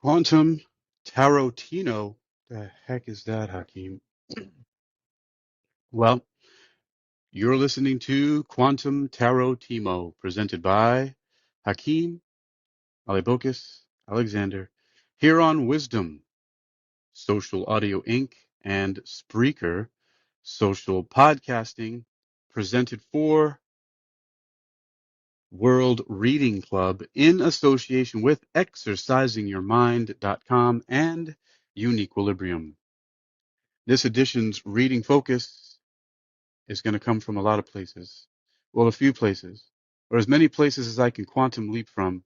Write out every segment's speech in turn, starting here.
Quantum Tarotino. The heck is that, Hakeem? Well, you're listening to Quantum Tarotimo, presented by Hakeem Alibokis Alexander, here on Wisdom, Social Audio Inc., and Spreaker, Social Podcasting, presented for World Reading Club in association with ExercisingYourMind.com and UniquilibriuM. This edition's reading focus is going to come from a lot of places. Well, a few places, or as many places as I can quantum leap from,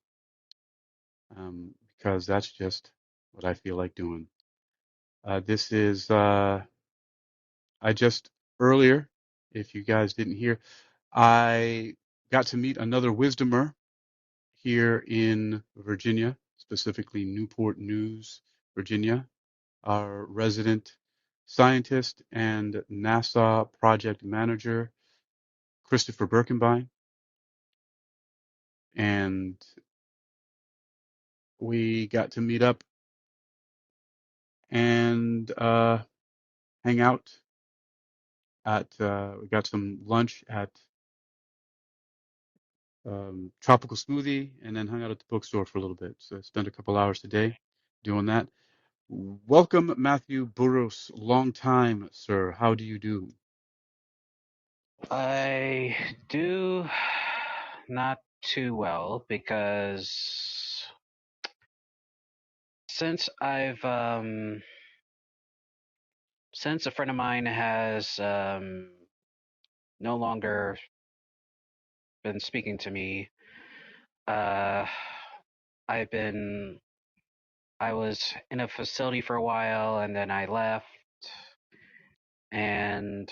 because that's just what I feel like doing. This is, I just earlier, if you guys didn't hear, I got to meet another wisdomer here in Virginia, specifically Newport News, Virginia, our resident scientist and NASA project manager, Christopher Birkenbein, and we got to meet up and hang out at, we got some lunch at Tropical Smoothie and then hung out at the bookstore for a little bit. So I spent a couple hours today doing that. Welcome, Matthew Burros. Long time, sir. How do you do? I do not too well because since since a friend of mine has no longer been speaking to me, uh I've been I was in a facility for a while and then I left, and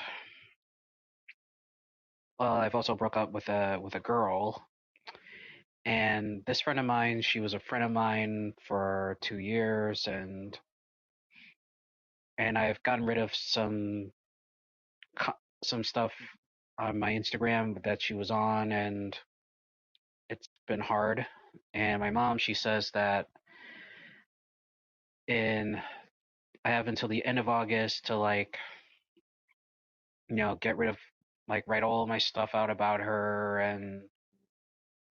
well, I've also broke up with a girl. And this friend of mine, she was a friend of mine for 2 years, and I've gotten rid of some stuff on my Instagram that she was on, and it's been hard. And my mom, she says that in I have until the end of August to, like, get rid of, like, write all my stuff out about her and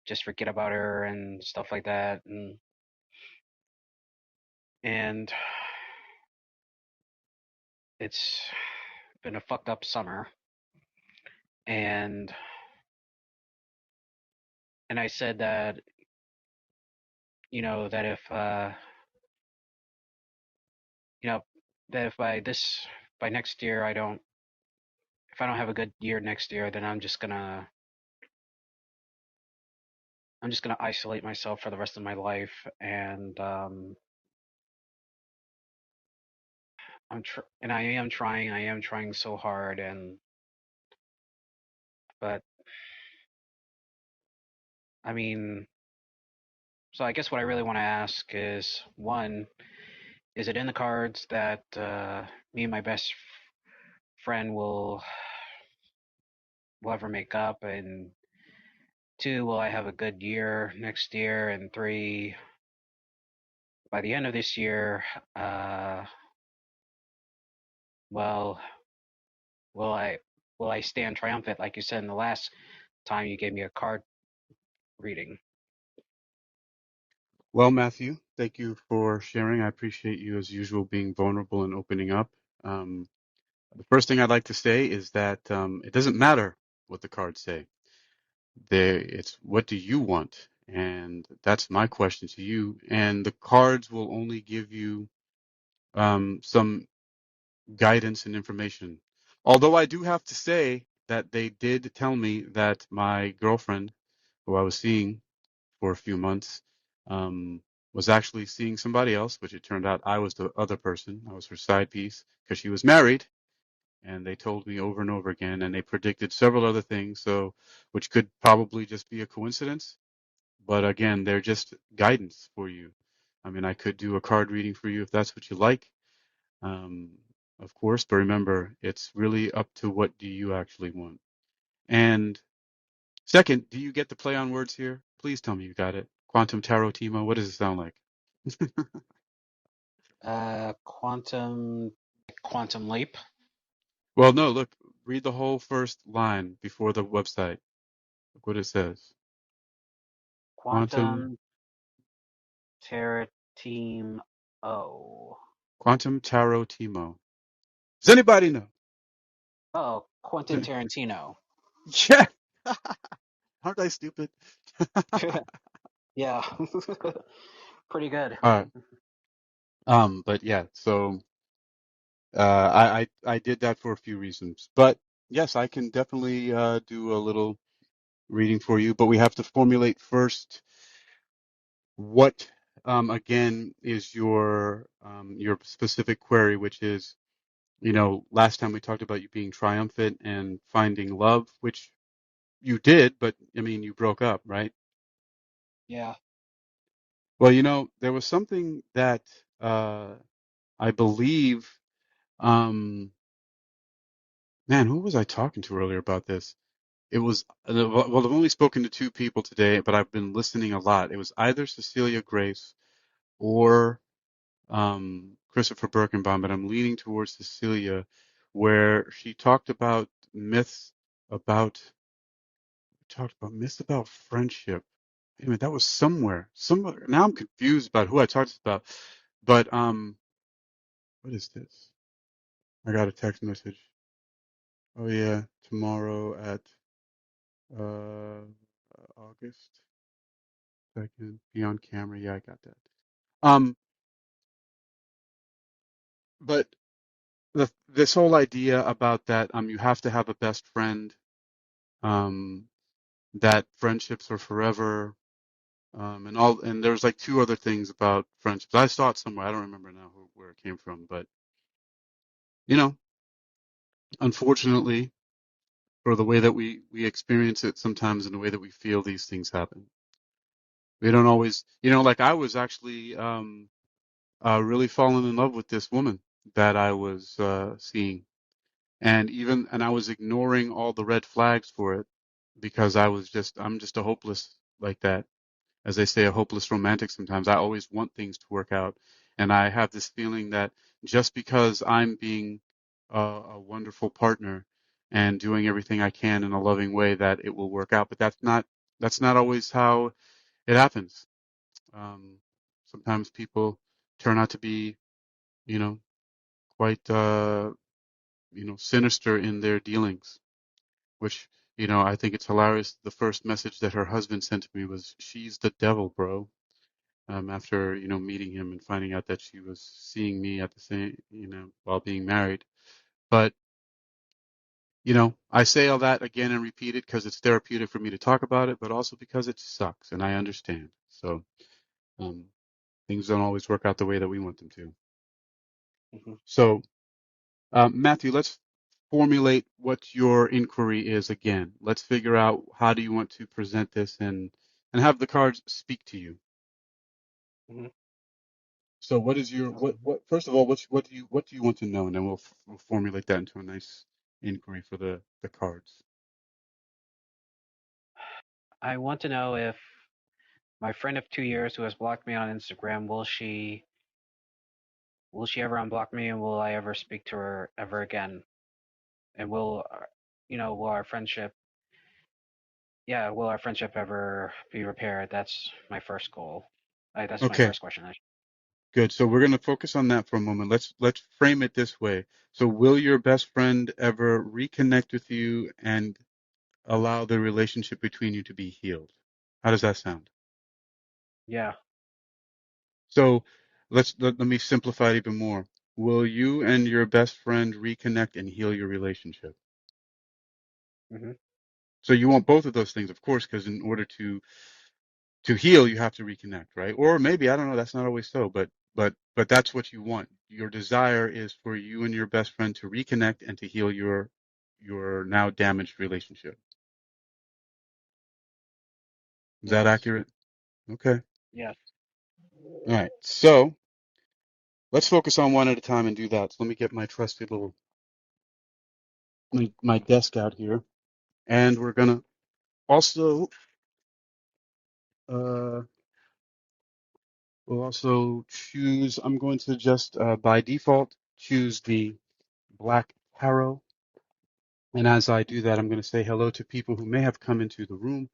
just forget about her and stuff like that. And it's been a fucked up summer. And I said that, that if you know that if by next year if I don't have a good year next year, then I'm just gonna isolate myself for the rest of my life. And I am trying so hard. And but I mean, so I guess what I really want to ask is, one, is it in the cards that me and my best friend will ever make up? And two, will I have a good year next year? And three, by the end of this year, well, will I stand triumphant, like you said in the last time you gave me a card reading? Well, Matthew, thank you for sharing. I appreciate you, as usual, being vulnerable and opening up. Um, the first thing I'd like to say is that it doesn't matter what the cards say. It's what do you want? And that's my question to you. And the cards will only give you some guidance and information. Although I do have to say that they did tell me that my girlfriend, who I was seeing for a few months, um, was actually seeing somebody else, which it turned out I was the other person. I was her side piece because she was married. And they told me over and over again, and they predicted several other things, so which could probably just be a coincidence. But again, they're just guidance for you. I mean, I could do a card reading for you if that's what you like, um, of course. But remember, it's really up to what do you actually want. And second, do you get the play on words here? Please tell me you got it. Quantum Tarot Timo, what does it sound like? Quantum leap. Well, no, look, read the whole first line before the website. Look what it says. Quantum, Quantum Terra Team O. Quantum Tarot Timo. Does anybody know? Oh, Quentin Tarantino. Yeah. Aren't I stupid? Yeah. Pretty good. All right. But yeah, so I did that for a few reasons. But yes, I can definitely do a little reading for you, but we have to formulate first what again is your specific query, which is, last time we talked about you being triumphant and finding love, which you did, but I mean you broke up, right? Yeah. Well, there was something that uh I believe um man, who was I talking to earlier about this? It was, well, I've only spoken to two people today, but I've been listening a lot. It was either Cecilia Grace or Christopher Birkenbaum, but I'm leaning towards Cecilia, where she about talked about myths about friendship. Wait a minute, that was somewhere. Now I'm confused about who I talked about. But what is this? I got a text message. Oh yeah, tomorrow at uh August 2nd, be on camera. Yeah, I got that. Um, but this whole idea about that you have to have a best friend, um, that friendships are forever, and there's like two other things about friendships. I saw it somewhere. I don't remember now where it came from, but you know, unfortunately, for the way that we experience it sometimes and the way that we feel these things happen, we don't always, like I was actually really falling in love with this woman that I was seeing. And I was ignoring all the red flags for it because I'm just a hopeless like that. As they say, a hopeless romantic sometimes. I always want things to work out. And I have this feeling that just because I'm being a wonderful partner and doing everything I can in a loving way, that it will work out. But that's not always how it happens. Um, Sometimes people turn out to be, you know, quite, sinister in their dealings, which, I think it's hilarious. The first message that her husband sent to me was, "She's the devil, bro." After, meeting him and finding out that she was seeing me at the same, while being married. But, I say all that again and repeat it because it's therapeutic for me to talk about it, but also because it sucks and I understand. So, um, things don't always work out the way that we want them to. Hmm. So, Matthew, let's formulate what your inquiry is again. Let's figure out how do you want to present this and have the cards speak to you. Hmm. So what is your what first of all, what do you want to know, and then we'll formulate that into a nice inquiry for the cards. I want to know if my friend of 2 years who has blocked me on Instagram, will she ever unblock me, and will I ever speak to her ever again? And will our friendship, yeah, will our friendship ever be repaired? That's my first goal. That's my Okay, first question. good. So we're going to focus on that for a moment. Let's frame it this way. So will your best friend ever reconnect with you and allow the relationship between you to be healed? How does that sound? Yeah. So let me simplify it even more. Will you and your best friend reconnect and heal your relationship? Hmm. So you want both of those things, of course, because in order to heal, you have to reconnect, right? Or maybe, I don't know, that's not always so, but that's what you want. Your desire is for you and your best friend to reconnect and to heal your now damaged relationship. Is that Yes. accurate? Okay. Yes. All right. So let's focus on one at a time and do that. So let me get my trusty little my desk out here, and we're gonna also We'll also choose, I'm going to just by default choose the Black Tarot. And as I do that, I'm going to say hello to people who may have come into the room.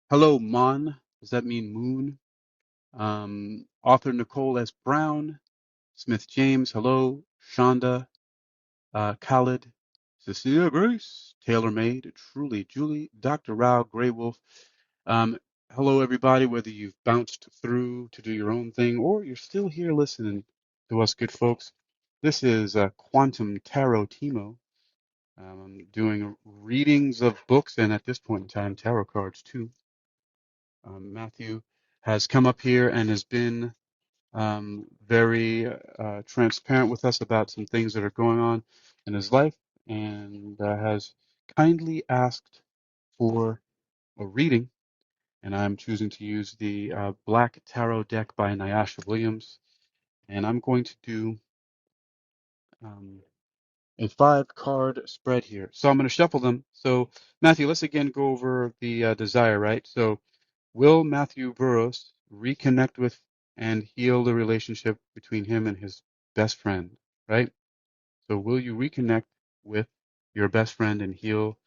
Hello, Mon. Does that mean moon? Author Nicole S. Brown, Smith James. Hello, Shonda, Khalid, Cecilia Grace, Taylor Made, Truly Julie, Dr. Rao, Grey Wolf. Um, hello, everybody, whether you've bounced through to do your own thing or you're still here listening to us good folks. This is Quantum Tarot Timo. I'm doing readings of books and at this point in time, tarot cards too. Matthew has come up here and has been very transparent with us about some things that are going on in his life and has kindly asked for a reading. And I'm choosing to use the Black Tarot deck by Nyasha Williams. And I'm going to do um, a 5 card spread here. So I'm going to shuffle them. So, Matthew, let's again go over the desire, right? So, will Matthew Burroughs reconnect with and heal the relationship between him and his best friend, right? So, will you reconnect with your best friend and heal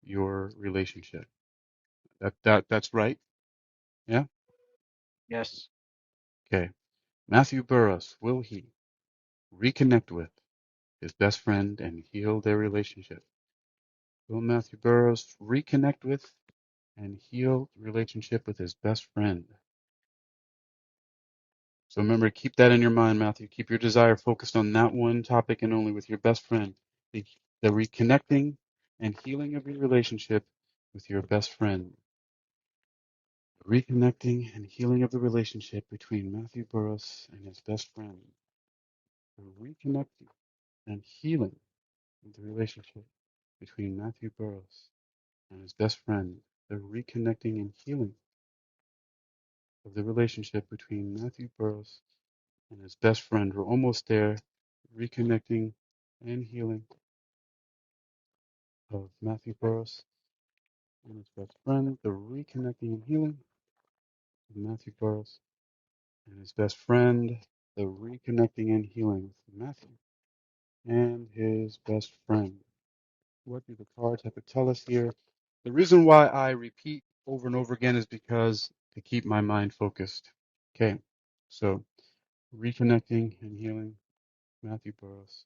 your relationship? That's right. Yeah. Yes. Okay. Matthew Burroughs, will he reconnect with his best friend and heal their relationship? Will Matthew Burroughs reconnect with and heal the relationship with his best friend? So remember, keep that in your mind, Matthew. Keep your desire focused on that one topic and only with your best friend. The, the reconnecting and healing of your relationship with your best friend. Reconnecting and healing of the relationship between Matthew Burroughs and his best friend. The reconnecting and healing of the relationship between Matthew Burroughs and his best friend. The reconnecting and healing of the relationship between Matthew Burroughs and his best friend. We're almost there. Reconnecting and healing of Matthew Burroughs and his best friend. The reconnecting and healing of Matthew Burroughs and his best friend. The reconnecting and healing of Matthew and his best friend. What do the cards have to tell us here? The reason why I repeat over and over again is because to keep my mind focused. Okay, so reconnecting and healing Matthew Burroughs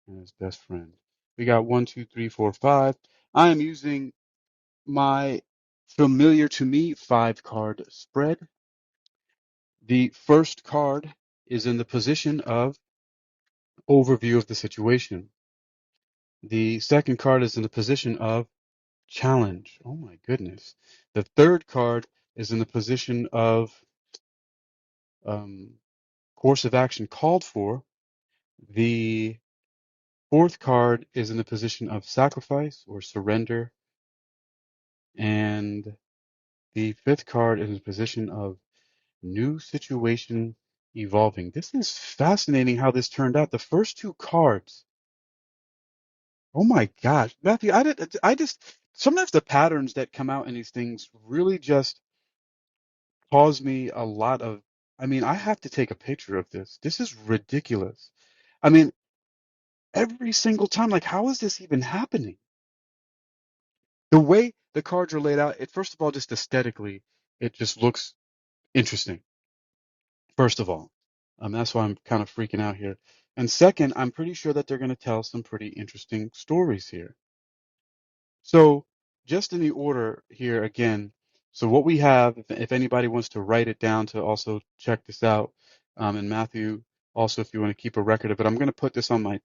and his best friend. We got 1, 2, 3, 4, 5. I am using my familiar to me 5 card spread. The first card is in the position of overview of the situation. The second card is in the position of challenge. Oh my goodness. The third card is in the position of um, course of action called for. The fourth card is in the position of sacrifice or surrender. And the fifth card is in the position of new situation evolving. This is fascinating how this turned out. The first 2 cards. Oh my gosh, Matthew, I just, sometimes the patterns that come out in these things really just cause me a lot of, I mean, I have to take a picture of this. This is ridiculous. I mean, every single time, like, how is this even happening? The way the cards are laid out, it first of all, just aesthetically, it just looks interesting. First of all, that's why I'm kind of freaking out here. And second, I'm pretty sure that they're going to tell some pretty interesting stories here. So, just in the order here again, so what we have, if anybody wants to write it down to also check this out, and Matthew, also if you want to keep a record of it, I'm going to put this on my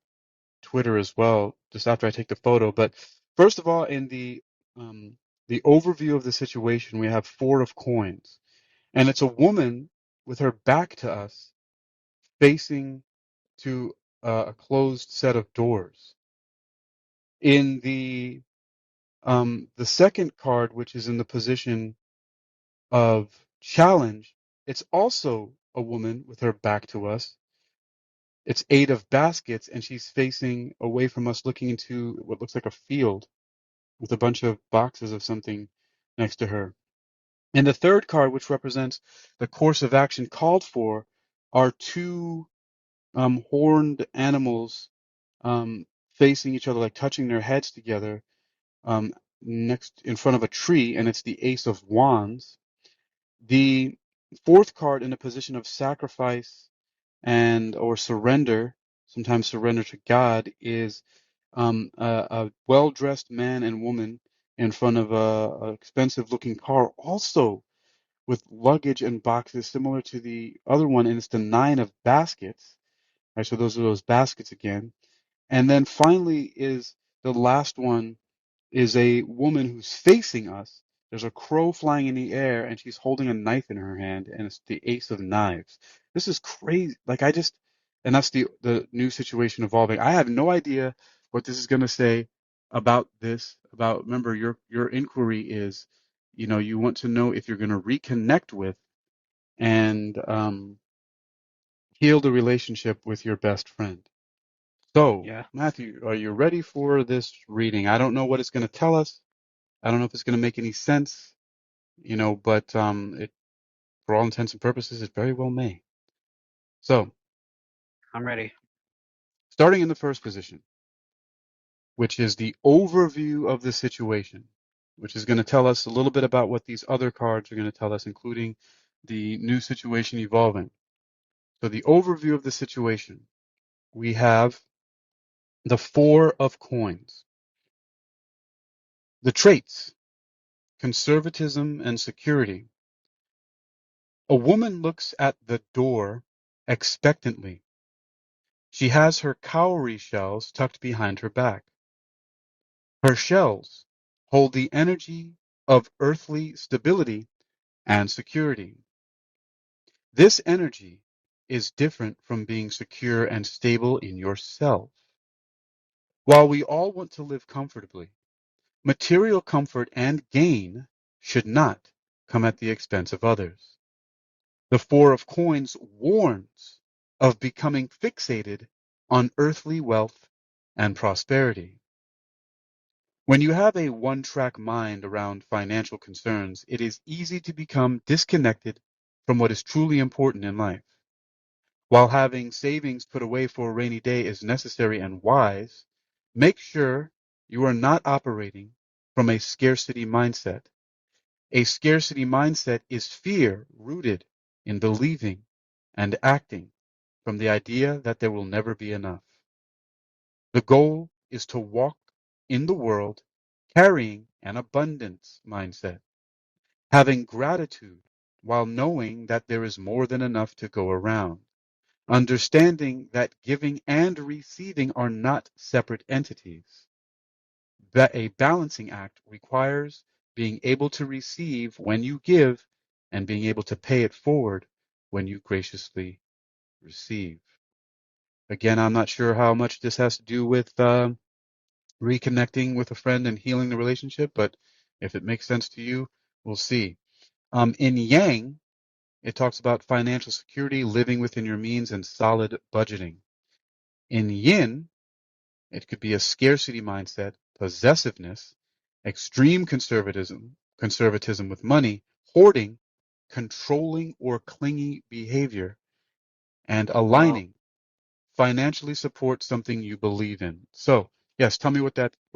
Twitter as well, just after I take the photo. But first of all, in the overview of the situation, we have 4 of coins, and it's a woman with her back to us, facing to a closed set of doors. In the second card, which is in the position of challenge, it's also a woman with her back to us. It's 8 of baskets, and she's facing away from us, looking into what looks like a field with a bunch of boxes of something next to her. And the third card, which represents the course of action called for, are two horned animals um, facing each other, like touching their heads together, um, next in front of a tree, and it's the Ace of Wands. The fourth card in a position of sacrifice and or surrender, sometimes surrender to God, is a well-dressed man and woman in front of a expensive-looking car, also with luggage and boxes similar to the other one, and it's the Nine of Baskets. Right, so those are those baskets again. And then finally is the last one is a woman who's facing us. There's a crow flying in the air, and she's holding a knife in her hand, and it's the Ace of Knives. This is crazy. Like and that's the new situation evolving. I have no idea what this is going to say about this. About remember your inquiry is, you want to know if you're going to reconnect with and heal the relationship with your best friend. So, Yeah, Matthew, are you ready for this reading? I don't know what it's going to tell us. I don't know if it's going to make any sense, but for all intents and purposes, it very well may. So, I'm ready. starting in the first position, which is the overview of the situation, which is going to tell us a little bit about what these other cards are going to tell us, including the new situation evolving. So, the overview of the situation, we have the Four of Coins. The traits: conservatism and security. A woman looks at the door expectantly. She has her cowrie shells tucked behind her back. Her shells hold the energy of earthly stability and security. This energy is different from being secure and stable in yourself. While we all want to live comfortably, material comfort and gain should not come at the expense of others. The Four of Coins warns of becoming fixated on earthly wealth and prosperity. When you have a one-track mind around financial concerns, it is easy to become disconnected from what is truly important in life. While having savings put away for a rainy day is necessary and wise, make sure you are not operating from a scarcity mindset. A scarcity mindset is fear rooted in believing and acting from the idea that there will never be enough. The goal is to walk in the world carrying an abundance mindset, having gratitude while knowing that there is more than enough to go around, understanding that giving and receiving are not separate entities. That a balancing act requires being able to receive when you give and being able to pay it forward when you graciously receive. Again, I'm not sure how much this has to do with reconnecting with a friend and healing the relationship, but if it makes sense to you, we'll see. In Yang, it talks about financial security, living within your means, and solid budgeting. In Yin, it could be a scarcity mindset, possessiveness, extreme conservatism with money, hoarding, controlling or clingy behavior, and Well, aligning. Financially support something you believe in. So, yes, tell me what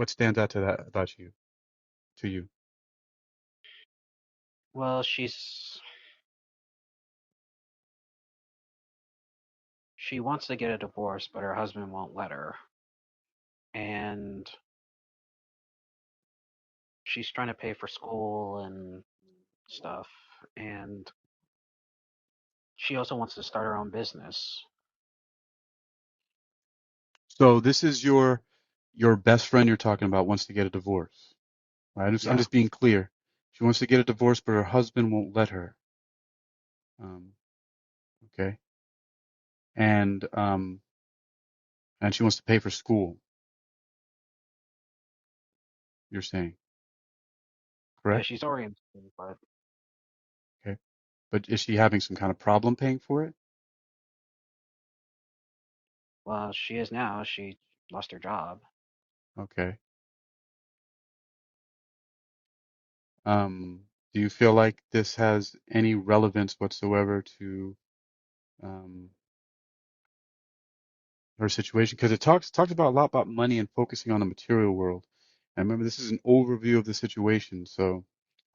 stands out to that about you, to you. well, she wants to get a divorce, but her husband won't let her, and she's trying to pay for school and stuff, and she also wants to start her own business. So this is your best friend you're talking about wants to get a divorce. Right? I'm Yeah, just being clear. She wants to get a divorce, but her husband won't let her. Um, okay, and and she wants to pay for school. You're saying, yeah, correct? she's already in school, but Okay, but is she having some kind of problem paying for it? well, she is now. She lost her job. Okay. Do you feel like this has any relevance whatsoever to her situation because it talks about a lot about money and focusing on the material world. And remember, this is an overview of the situation, so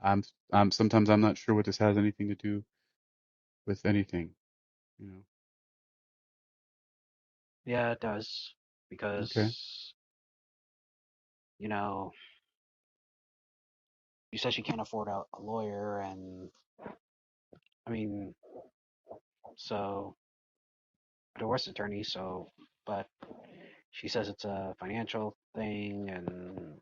I'm I'm sometimes I'm not sure what this has anything to do with anything, you know. Yeah, it does. Okay. Because, you know, you said she can't afford a lawyer, and I mean, so a divorce attorney, so, but she says it's a financial thing and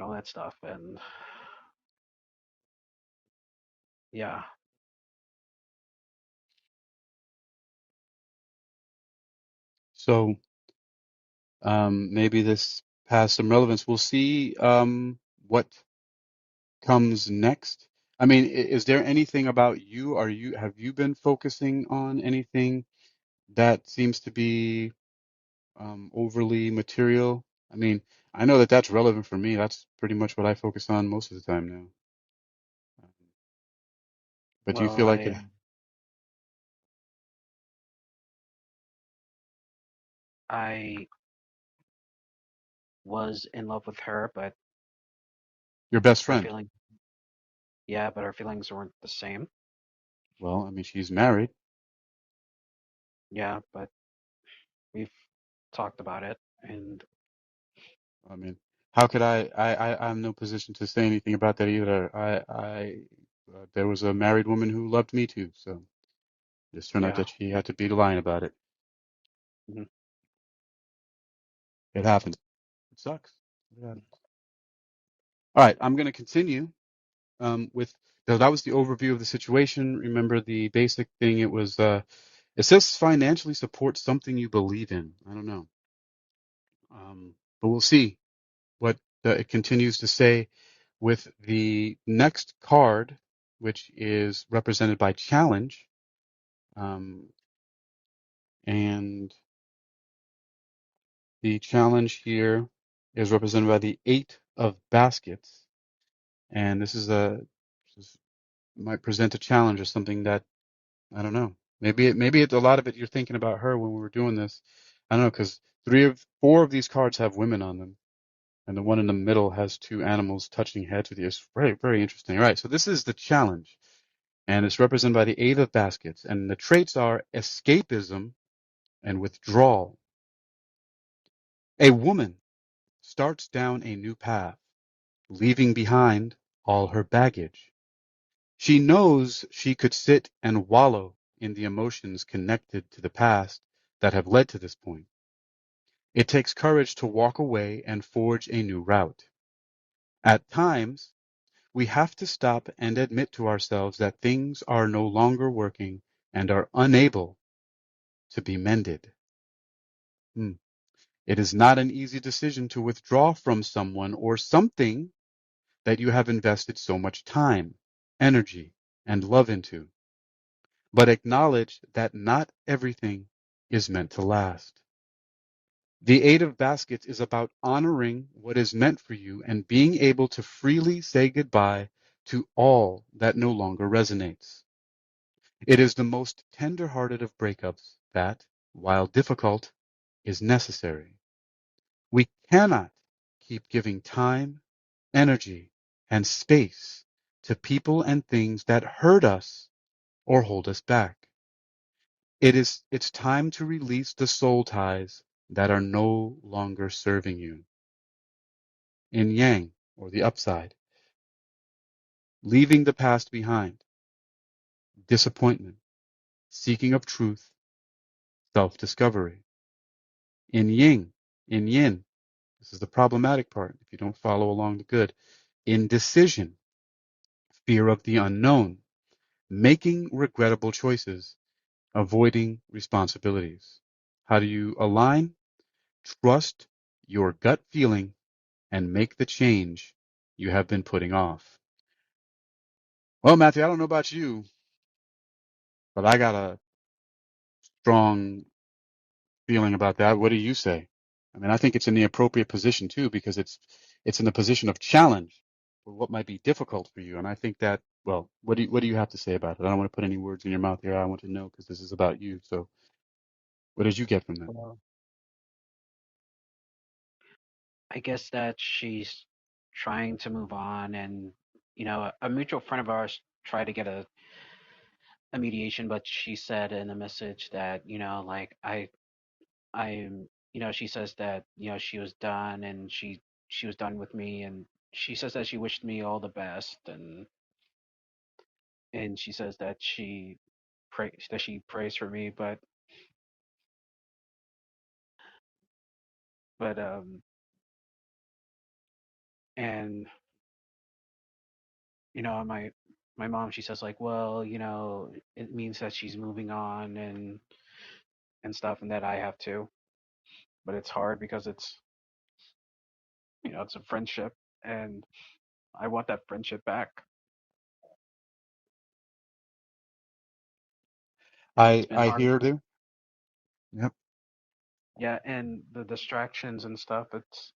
all that stuff. And yeah, So maybe this has some relevance. We'll see what comes next. I mean, is there anything about you? Have you been focusing on anything that seems to be overly material? I mean, I know that that's relevant for me. That's pretty much what I focus on most of the time now. Um, but do you well, feel like I was in love with her, but your best her friend? feeling, yeah, but our feelings weren't the same. Well, I mean, she's married. Yeah, but we've talked about it, and I mean, how could I'm in no position to say anything about that either. There was a married woman who loved me too, so it just turned out yeah. that she had to be the line about it. Mhm. It happens. It sucks. It happens. All right, I'm going to continue with that was the overview of the situation. Remember the basic thing. It says financially support something you believe in. I don't know, but we'll see what it continues to say with the next card, which is represented by challenge, um, and the challenge here is represented by the Eight of Baskets, and this might present a challenge or something that I don't know. Maybe a lot of it you're thinking about her when we were doing this. I don't know because four of these cards have women on them, and the one in the middle has two animals touching heads with you. It's very very interesting. All right, so this is the challenge, and it's represented by the Eight of Baskets, and the traits are escapism and withdrawal. A woman starts down a new path, leaving behind all her baggage. She knows she could sit and wallow in the emotions connected to the past that have led to this point. It takes courage to walk away and forge a new route. At times, we have to stop and admit to ourselves that things are no longer working and are unable to be mended. Hmm. It is not an easy decision to withdraw from someone or something that you have invested so much time, energy, and love into. But acknowledge that not everything is meant to last. The Eight of Baskets is about honoring what is meant for you and being able to freely say goodbye to all that no longer resonates. It is the most tender-hearted of breakups that, while difficult, is necessary. We cannot keep giving time, energy, and space to people and things that hurt us or hold us back. It's time to release the soul ties that are no longer serving you. In Yang, or the upside, leaving the past behind, disappointment, seeking of truth, self-discovery. In Yin, in Yin, this is the problematic part if you don't follow along the good. Indecision, fear of the unknown, making regrettable choices, avoiding responsibilities. How do you align? Trust your gut feeling and make the change you have been putting off. Well, Matthew, I don't know about you, but I got a strong feeling about that. What do you say? I mean, I think it's in the appropriate position too, because it's in the position of challenge for what might be difficult for you. And I think that, well, what do you have to say about it? I don't want to put any words in your mouth here. I want to know because this is about you. So What did you get from that? Well, I guess that she's trying to move on, and a mutual friend of ours tried to get a mediation, but she said in a message that like I'm she says that she was done, and she was done with me, and she says that she wished me all the best, and she says that she prays for me, but and my mom, she says like, well, it means that she's moving on and stuff, and that I have to, but it's hard because it's a friendship, and I want that friendship back. It's been I hard. hear you. Yep. Yeah, and the distractions and stuff, it's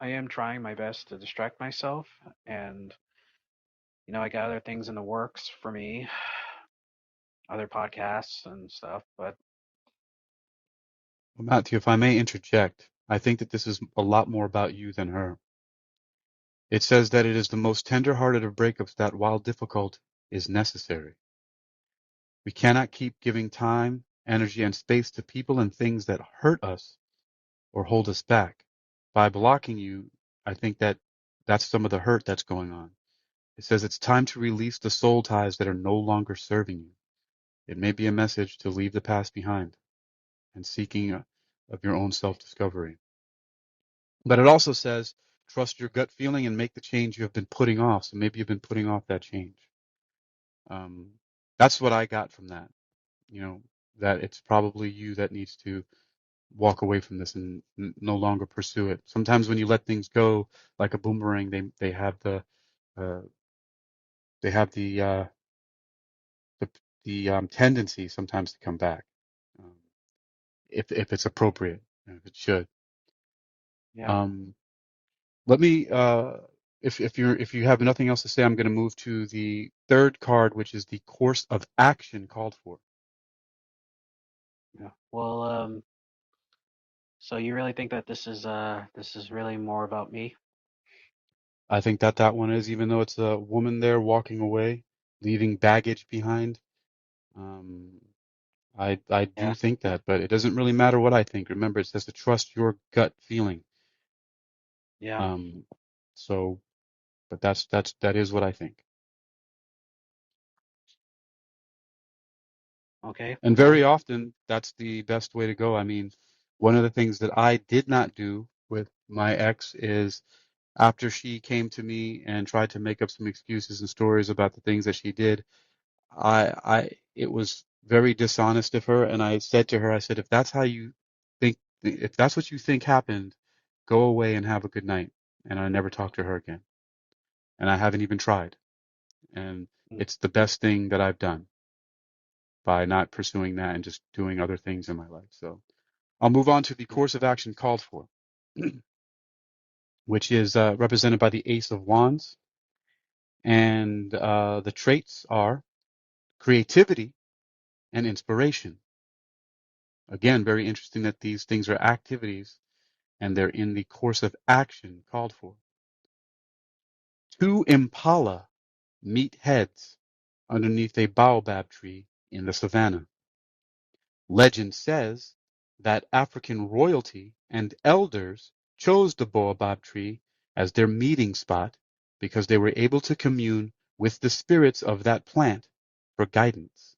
I am trying my best to distract myself, and I got other things in the works for me, other podcasts and stuff, but Well, Matthew, if I may interject, I think that this is a lot more about you than her. It says that it is the most tender-hearted of breakups that, while difficult, is necessary. We cannot keep giving time, energy, and space to people and things that hurt us or hold us back. By blocking you, I think that that's some of the hurt that's going on. It says it's time to release the soul ties that are no longer serving you. It may be a message to leave the past behind and seeking of your own self-discovery. But it also says trust your gut feeling and make the change you have been putting off. So maybe you've been putting off that change. Um, that's what I got from that. You know, that it's probably you that needs to walk away from this and no longer pursue it. Sometimes when you let things go like a boomerang, they have uh, they have the tendency sometimes to come back, um, if it's appropriate, if it should. yeah, Um, let me if you have nothing else to say, I'm going to move to the third card, which is the course of action called for. yeah. Well, so you really think that this is really more about me? I think that that one is, even though it's a woman there walking away, leaving baggage behind. Um, I Yeah, do think that, but it doesn't really matter what I think. Remember, it says to trust your gut feeling. yeah. Um, so, but that is what I think. Okay. And very often, that's the best way to go. I mean, one of the things that I did not do with my ex is after she came to me and tried to make up some excuses and stories about the things that she did, it was very dishonest of her. And I said to her, I said, if that's how you think, if that's what you think happened, go away and have a good night. And I never talked to her again. And I haven't even tried. And Mm, it's the best thing that I've done by not pursuing that and just doing other things in my life. So I'll move on to the yeah, course of action called for, which is represented by the Ace of Wands. And the traits are creativity and inspiration. Again, very interesting that these things are activities and they're in the course of action called for. Two impala meet heads underneath a baobab tree in the savannah. Legend says that African royalty and elders chose the baobab tree as their meeting spot because they were able to commune with the spirits of that plant for guidance.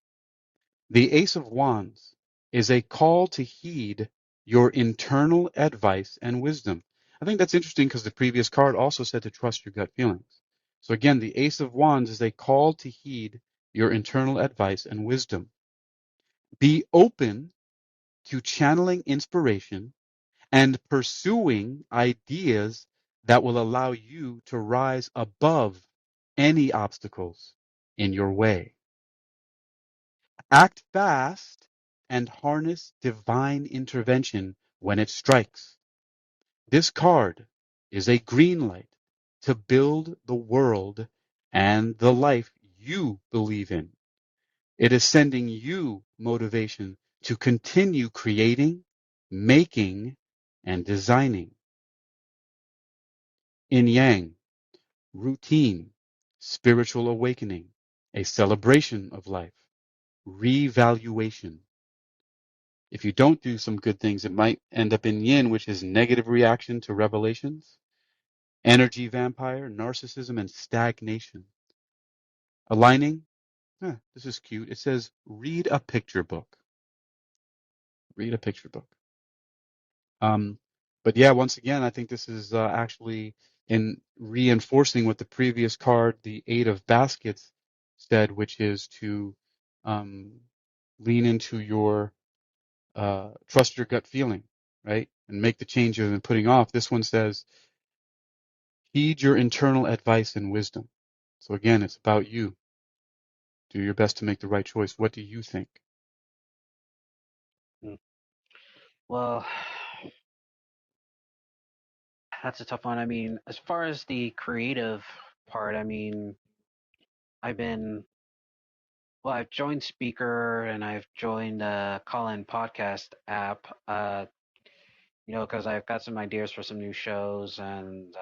The Ace of Wands is a call to heed your internal advice and wisdom. I think that's interesting because the previous card also said to trust your gut feelings. So again, the Ace of Wands is a call to heed your internal advice and wisdom. Be open to channeling inspiration and pursuing ideas that will allow you to rise above any obstacles in your way. Act fast and harness divine intervention when it strikes. This card is a green light to build the world and the life you believe in. It is sending you motivation to continue creating, making, and designing. Yin Yang, routine, spiritual awakening, a celebration of life, revaluation. If you don't do some good things, it might end up in yin, which is negative reaction to revelations, energy vampire, narcissism, and stagnation. Aligning, this is cute. It says, read a picture book. Read a picture book. Um, but yeah, once again, I think this is actually in reinforcing what the previous card, the Eight of Baskets, said, which is to um, lean into your trust your gut feeling, right? And make the change you've been putting off. This one says, heed your internal advice and wisdom. So again, it's about you. Do your best to make the right choice. What do you think? Mm. Well, that's a tough one. I mean, as far as the creative part, I mean, I've been well, I've joined Speaker and I've joined the call-in podcast app. Because I've got some ideas for some new shows and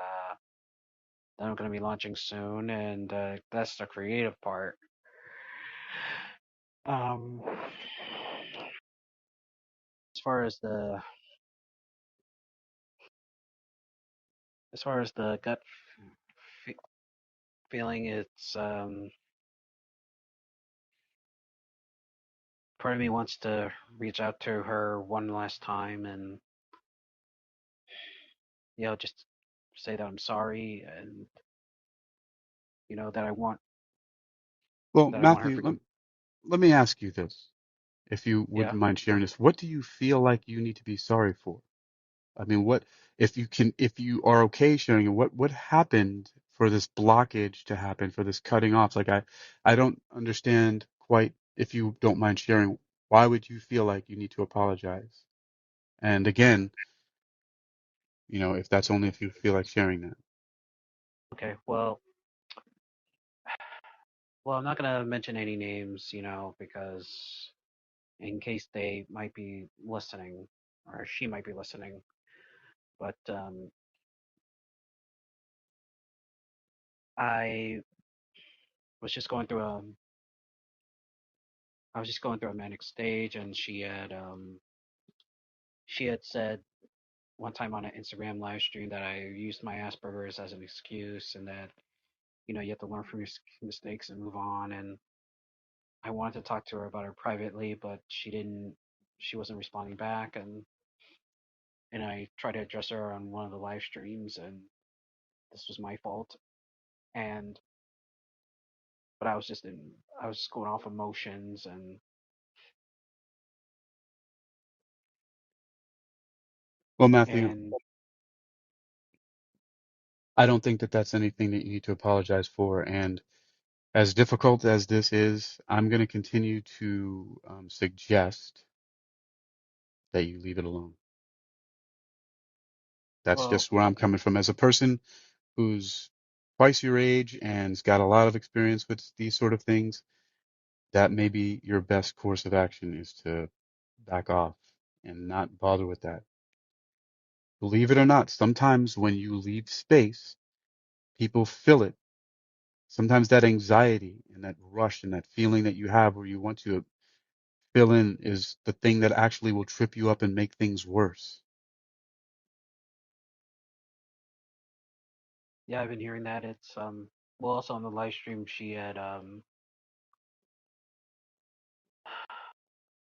that I'm going to be launching soon, and that's the creative part. Um, as far as the gut f- feeling, it's part of me wants to reach out to her one last time and just say that I'm sorry, and that Well, I want her Matthew, to come. let me ask you this, if you Yeah. wouldn't mind sharing this. What do you feel like you need to be sorry for? I mean, if you are okay sharing it, what happened for this blockage to happen, for this cutting off? Like, I don't understand quite, if you don't mind sharing, why would you feel like you need to apologize? And again, if that's only if you feel like sharing that. Okay. Well, I'm not gonna mention any names, because in case they might be listening or she might be listening. But I was just going through a I was just going through a manic stage, and she had said one time on an Instagram live stream that I used my Asperger's as an excuse, and that you have to learn from your mistakes and move on. And I wanted to talk to her about it privately, but she wasn't responding back, and I tried to address her on one of the live streams, and this was my fault. And but I was just going off emotions, Well, Matthew, and I don't think that that's anything that you need to apologize for. And as difficult as this is, I'm going to continue to suggest that you leave it alone. That's well, just where I'm coming from as a person who's twice your age and's got a lot of experience with these sort of things. That may be your best course of action is to back off and not bother with that. Believe it or not, sometimes when you leave space, people feel it. Sometimes that anxiety and that rush and that feeling that you have where you want to fill in is the thing that actually will trip you up and make things worse. yeah, I've been hearing that. It's well, also on the live stream she had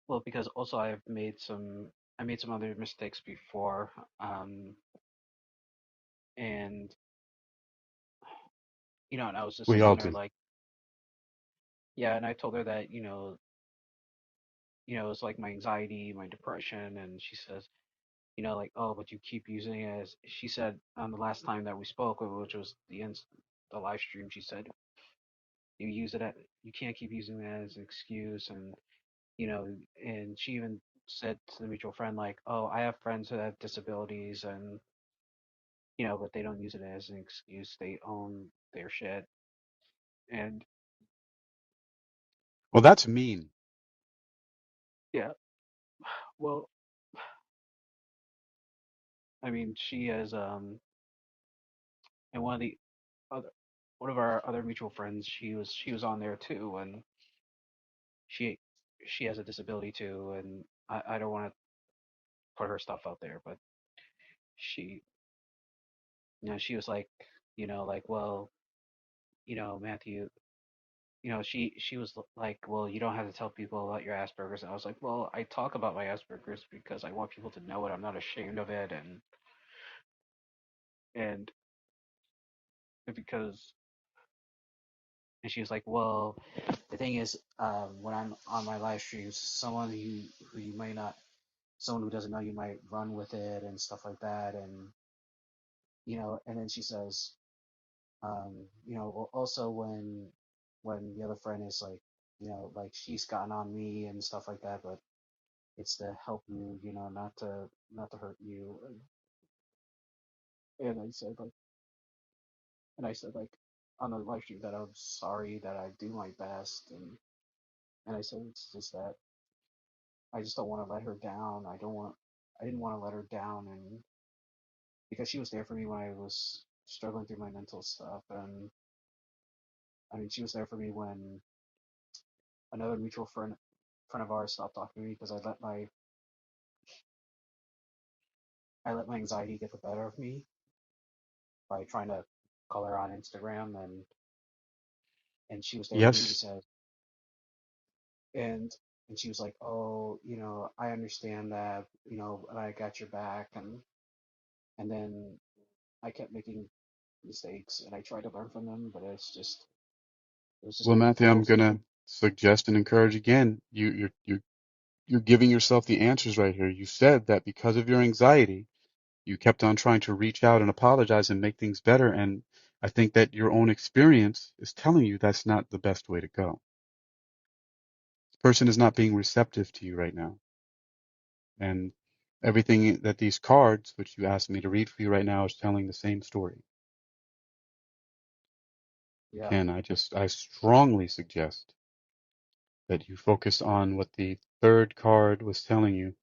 well, because also I made some other mistakes before, and and I was just We all telling her do. like, yeah, and I told her that it's like my anxiety, my depression, and she says, like, oh, but you keep using it as she said on the last time that we spoke, which was the live stream. She said you use it at you can't keep using that as an excuse, and and she even said to the mutual friend like, oh, I have friends who have disabilities, and but they don't use it as an excuse. They own their shit, and Well, that's mean. Yeah. Well, I mean, she is and other one of our other mutual friends, she was on there too, and she she has a disability too, and I don't want to put her stuff out there, but she she was like, like, well, Matthew, she was like, well, you don't have to tell people about your Asperger's. And I was like, well, I talk about my Asperger's because I want people to know it. I'm not ashamed of it, and because and she was like, well, the thing is, when I'm on my live streams, who you might not, someone who doesn't know you might run with it and stuff like that, and and then she says, well, also when the other friend is like, like she's gotten on me and stuff like that, but it's to help you, not to hurt you. And I said like on the live stream that I'm sorry, that I do my best, and I said it's just that I just don't want to let her down. I didn't want to let her down, and because she was there for me when I was struggling through my mental stuff, and I mean she was there for me when another mutual friend of ours stopped talking to me because I let my anxiety get the better of me by trying to call her on Instagram, and she was there for me and Yes. said, and she was like, oh, I understand that, and I got your back, and then I kept making mistakes and I tried to learn from them, but it was just Well, getting Matthew, I'm close. gonna suggest and encourage again. You're giving yourself the answers right here. You said that because of your anxiety, you kept on trying to reach out and apologize and make things better. And I think that your own experience is telling you that's not the best way to go. This person is not being receptive to you right now. And everything that these cards, which you asked me to read for you right now, is telling the same story. Yeah, Again, I strongly suggest that you focus on what the third card was telling you,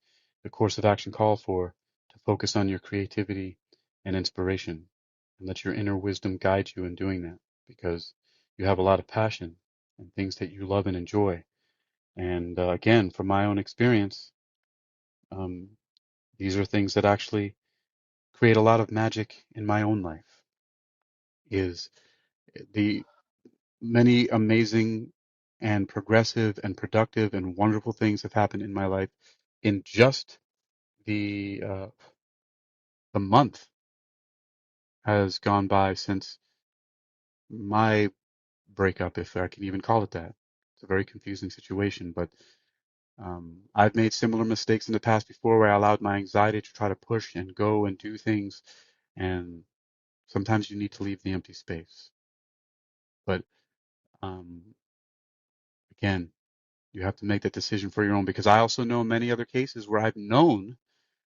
the course of action called for, to focus on your creativity and inspiration, and let your inner wisdom guide you in doing that, because you have a lot of passion and things that you love and enjoy. And again, from my own experience, um, these are things that actually create a lot of magic in my own life. Is the many amazing and progressive and productive and wonderful things have happened in my life in just the month has gone by since my breakup, if I can even call it that. It's a very confusing situation, but I've made similar mistakes in the past before where I allowed my anxiety to try to push and go and do things, and sometimes you need to leave the empty space. But um, again, you have to make that decision for your own, because I also know many other cases where I've known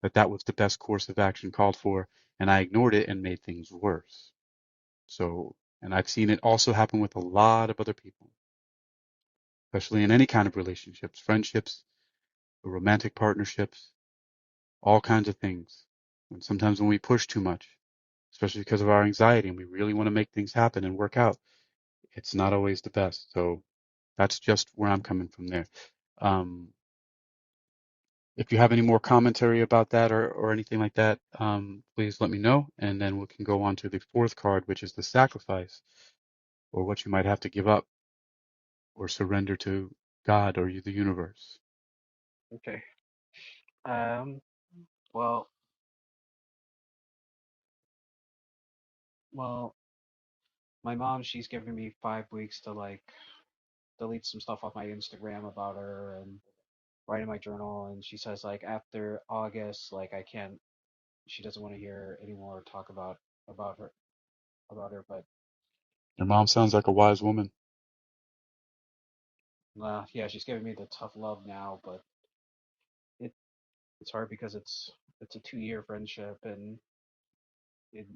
that that was the best course of action called for, and I ignored it and made things worse. So, and I've seen it also happen with a lot of other people, especially in any kind of relationships, friendships, romantic partnerships, all kinds of things. And sometimes when we push too much, especially because of our anxiety and we really want to make things happen and work out, it's not always the best. So that's just where I'm coming from there. Um, if you have any more commentary about that or anything like that, please let me know. And then we can go on to the fourth card, which is the sacrifice, or what you might have to give up or surrender to God or the universe. okay. Um, well, well, my mom, she's giving me 5 weeks to like delete some stuff off my Instagram about her and write in my journal, and she says like after August, like I can't. She doesn't want to hear anymore or talk about her but Your mom sounds like a wise woman. yeah, she's giving me the tough love now, but it it's hard because it's a 2-year friendship, and it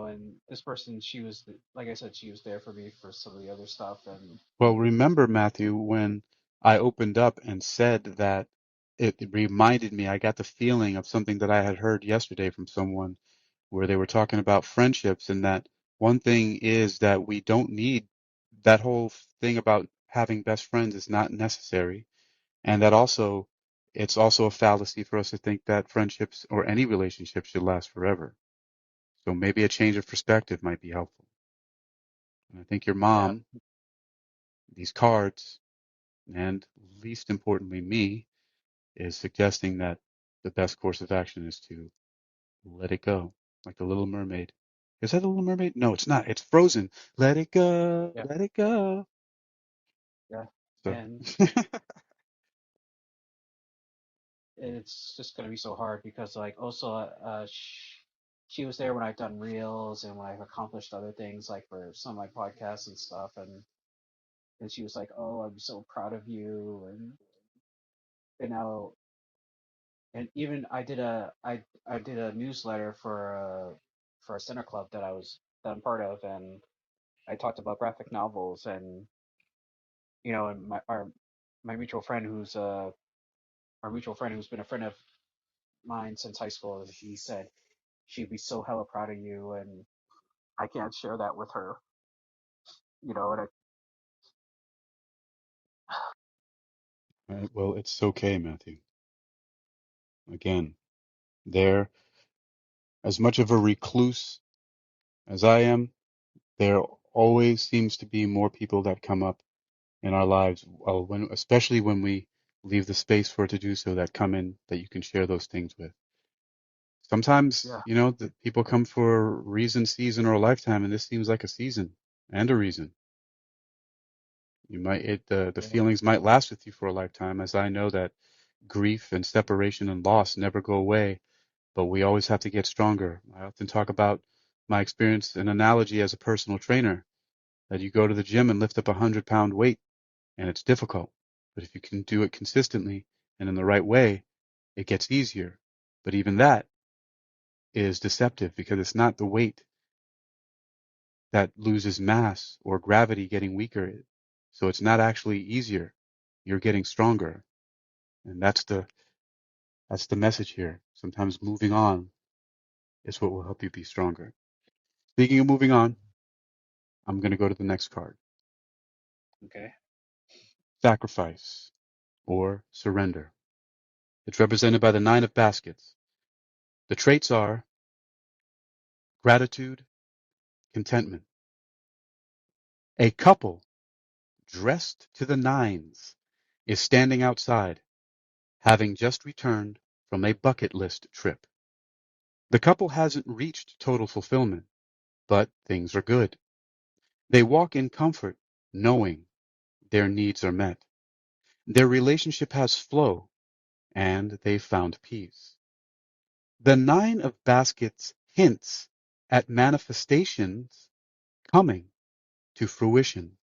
and this person, she was, like I said, she was there for me for some of the other stuff, and Well, remember, Matthew, when I opened up and said that it reminded me, I got the feeling of something that I had heard yesterday from someone where they were talking about friendships, and that one thing is that we don't need that whole thing about having best friends is not necessary. And that also, it's also a fallacy for us to think that friendships or any relationship should last forever. So maybe a change of perspective might be helpful. And I think your yeah, mom, these cards, and least importantly, me, is suggesting that the best course of action is to let it go, like the Little Mermaid. Is that the Little Mermaid? No, it's not. It's Frozen. Let it go, yeah, let it go. yeah, So, and it's just gonna be so hard because like also she was there when I've done reels and when I've accomplished other things like for some of my podcasts and stuff, and she was like, "Oh, I'm so proud of you," and now and even I did a newsletter for a center club that I'm part of, and I talked about graphic novels, and and my mutual friend who's our mutual friend who's been a friend of mine since high school, he said she'd be so hella proud of you, and I can't share that with her, and well, it's okay, Matthew. Again, there, as much of a recluse as I am, there always seems to be more people that come up in our lives, especially when we leave the space for it to do so, that come in that you can share those things with. Sometimes, yeah, the people come for a reason, season, or a lifetime, and this seems like a season and a reason. The yeah, feelings might last with you for a lifetime, as I know that grief and separation and loss never go away, but we always have to get stronger. I often talk about my experience and analogy as a personal trainer, that you go to the gym and lift up 100-pound weight, and it's difficult. But if you can do it consistently and in the right way, it gets easier. But even that is deceptive because it's not the weight that loses mass or gravity getting weaker. So it's not actually easier. You're getting stronger. And that's the message here. Sometimes moving on is what will help you be stronger. Speaking of moving on, I'm going to go to the next card. okay, Sacrifice or surrender. It's represented by the Nine of Baskets. The traits are gratitude, contentment. A couple dressed to the nines is standing outside, having just returned from a bucket list trip. The couple hasn't reached total fulfillment, but things are good. They walk in comfort, knowing their needs are met. Their relationship has flow, and they've found peace. The Nine of Baskets hints at manifestations coming to fruition.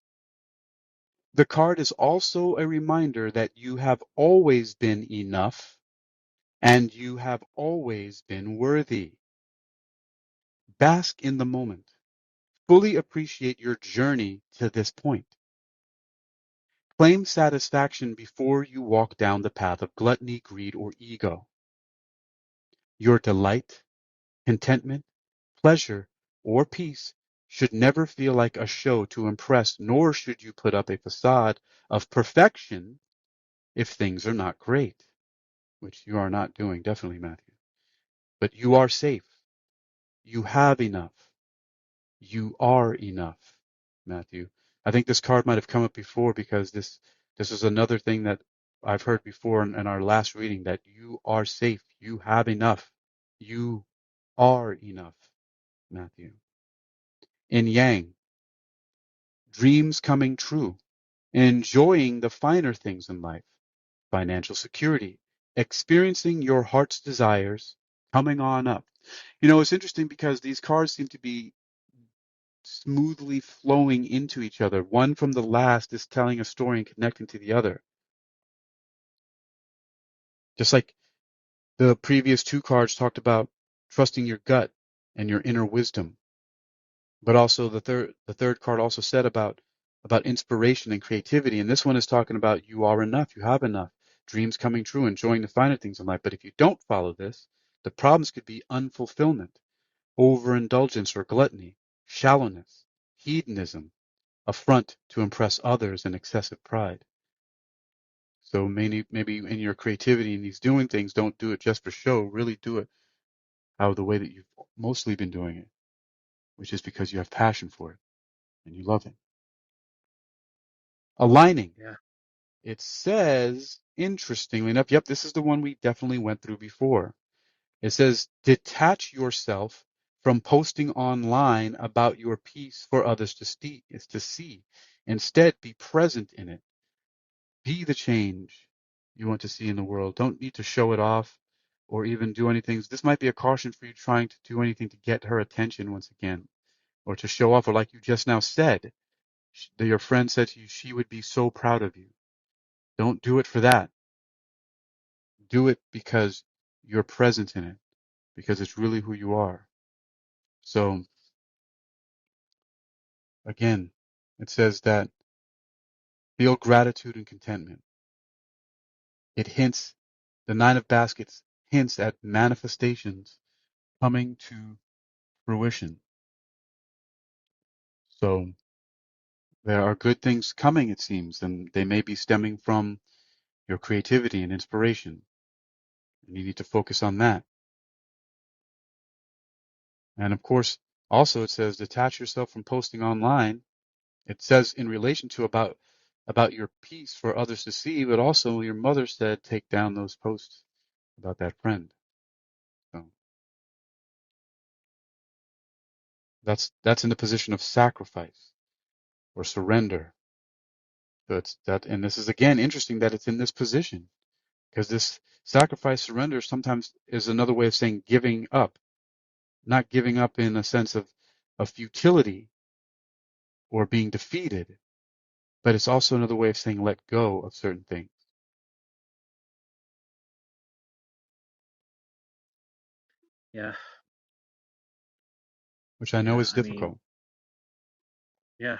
The card is also a reminder that you have always been enough and you have always been worthy. Bask in the moment. Fully appreciate your journey to this point. Claim satisfaction before you walk down the path of gluttony, greed, or ego. Your delight, contentment, pleasure, or peace should never feel like a show to impress, nor should you put up a facade of perfection if things are not great, which you are not doing, definitely, Matthew. But you are safe. You have enough. You are enough, Matthew. I think this card might have come up before because this is another thing that I've heard before in our last reading, that you are safe. You have enough. You are enough, Matthew. In Yang, dreams coming true, enjoying the finer things in life, financial security, experiencing your heart's desires, coming on up. It's interesting because these cards seem to be smoothly flowing into each other. One from the last is telling a story and connecting to the other. Just like the previous two cards talked about trusting your gut and your inner wisdom. But also the third card also said about inspiration and creativity. And this one is talking about you are enough, you have enough, dreams coming true, enjoying the finer things in life. But if you don't follow this, the problems could be unfulfillment, overindulgence or gluttony, shallowness, hedonism, affront to impress others, and excessive pride. So maybe in your creativity and these doing things, don't do it just for show. Really do it how the way that you've mostly been doing it, which is because you have passion for it and you love it. Aligning. Yeah. It says, interestingly enough, yep, this is the one we definitely went through before. It says, detach yourself from posting online about your piece for others to see. Instead, be present in it. Be the change you want to see in the world. Don't need to show it off or even do anything. This might be a caution for you trying to do anything to get her attention once again, or to show off, or like you just now said, that your friend said to you, she would be so proud of you. Don't do it for that. Do it because you're present in it, because it's really who you are. So again, it says that feel gratitude and contentment. It hints, the Nine of Baskets hints at manifestations coming to fruition. So there are good things coming, it seems, and they may be stemming from your creativity and inspiration. And you need to focus on that. And of course, also it says detach yourself from posting online. It says in relation to about your piece for others to see, but also your mother said take down those posts about that friend. So that's in the position of sacrifice or surrender. So it's that, and this is again interesting that it's in this position, because this sacrifice surrender sometimes is another way of saying giving up, not giving up in a sense of futility or being defeated, but it's also another way of saying let go of certain things, Yeah. which I know Yeah. is I mean, difficult. yeah,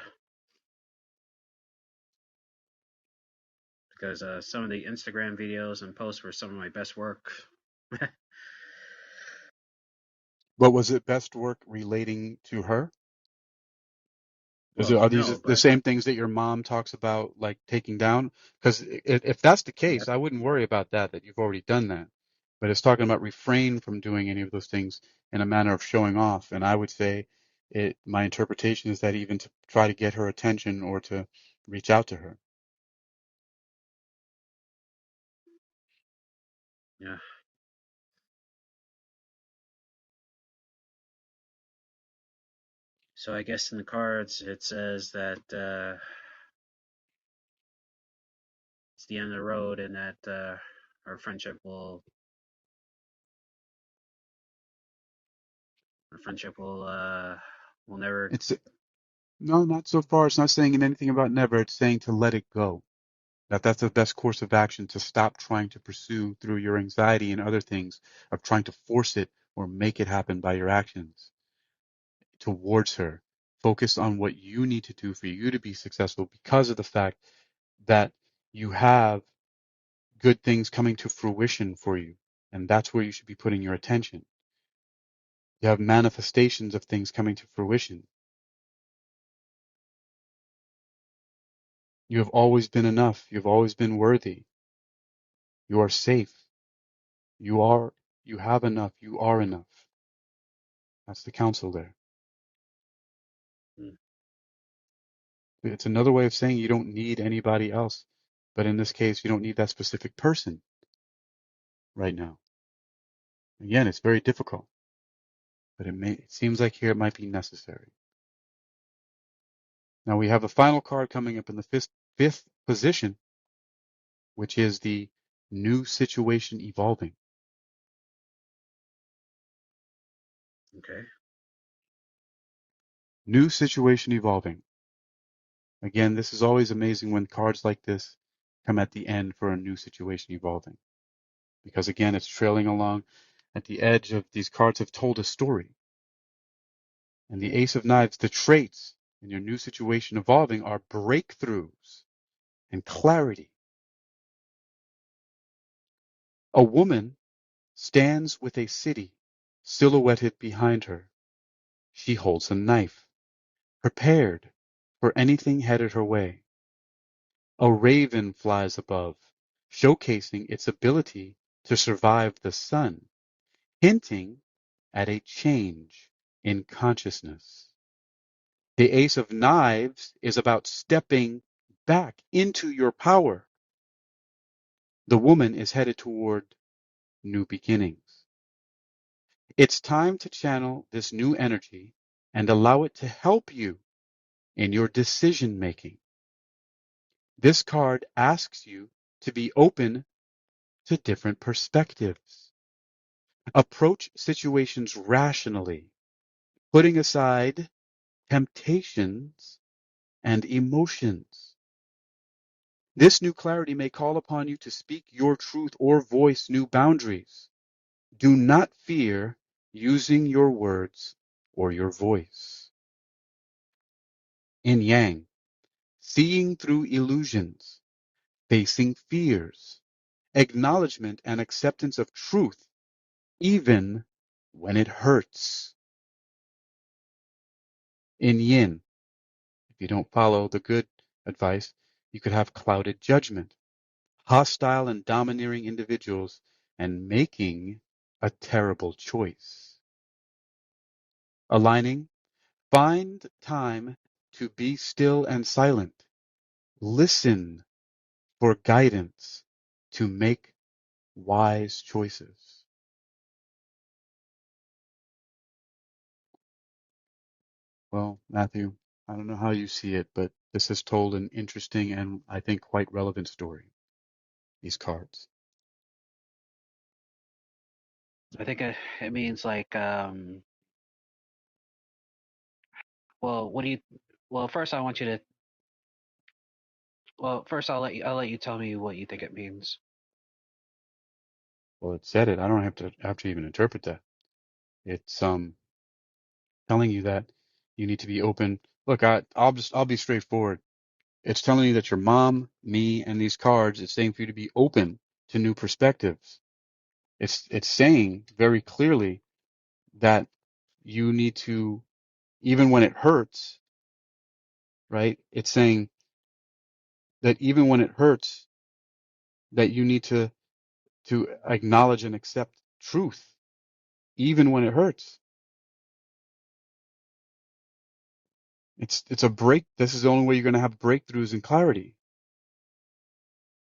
because some of the Instagram videos and posts were some of my best work. But was it best work relating to her? Well, Are no, these the but same things that your mom talks about, like taking down? Because if that's the yeah, case, I wouldn't worry about that you've already done that. But it's talking about refrain from doing any of those things in a manner of showing off. And I would say my interpretation is that even to try to get her attention or to reach out to her. yeah. So I guess in the cards it says that it's the end of the road and that our friendship will our friendship will never. It's no, not so far. It's not saying anything about never. It's saying to let it go. That's the best course of action, to stop trying to pursue through your anxiety and other things of trying to force it or make it happen by your actions towards her. Focus on what you need to do for you to be successful, because of the fact that you have good things coming to fruition for you. And that's where you should be putting your attention. You have manifestations of things coming to fruition. You have always been enough. You've always been worthy. You are safe. You are, you have enough. You are enough. That's the counsel there. Mm, It's another way of saying you don't need anybody else. But in this case, you don't need that specific person right now. Again, it's very difficult, but it seems like here it might be necessary. Now we have a final card coming up in the fifth position, which is the new situation evolving. okay. New situation evolving. Again, this is always amazing when cards like this come at the end for a new situation evolving. Because again, it's trailing along at the edge of these cards have told a story. And the Ace of Knives, the traits in your new situation evolving are breakthroughs and clarity. A woman stands with a city silhouetted behind her. She holds a knife, prepared for anything headed her way. A raven flies above, showcasing its ability to survive the sun, hinting at a change in consciousness. The Ace of Knives is about stepping back into your power. The woman is headed toward new beginnings. It's time to channel this new energy and allow it to help you in your decision making. This card asks you to be open to different perspectives. Approach situations rationally, putting aside temptations and emotions. This new clarity may call upon you to speak your truth or voice new boundaries. Do not fear using your words or your voice. In Yang, seeing through illusions, facing fears, acknowledgement and acceptance of truth, even when it hurts. In Yin, if you don't follow the good advice, you could have clouded judgment, hostile and domineering individuals, and making a terrible choice. Aligning, find time to be still and silent. Listen for guidance to make wise choices. Well, Matthew, I don't know how you see it, but this has told an interesting and I think quite relevant story, these cards. I think it means like, well, what do you? Well, first I want you to. Well, first I'll let you tell me what you think it means. Well, it said it. I don't have to even interpret that. It's telling you that you need to be open. Look, I'll be straightforward. It's telling you that your mom, me, and these cards, it's saying for you to be open to new perspectives. It's saying very clearly that you need to, even when it hurts, right? It's saying that even when it hurts, that you need to acknowledge and accept truth, even when it hurts. It's a break. This is the only way you're going to have breakthroughs and clarity.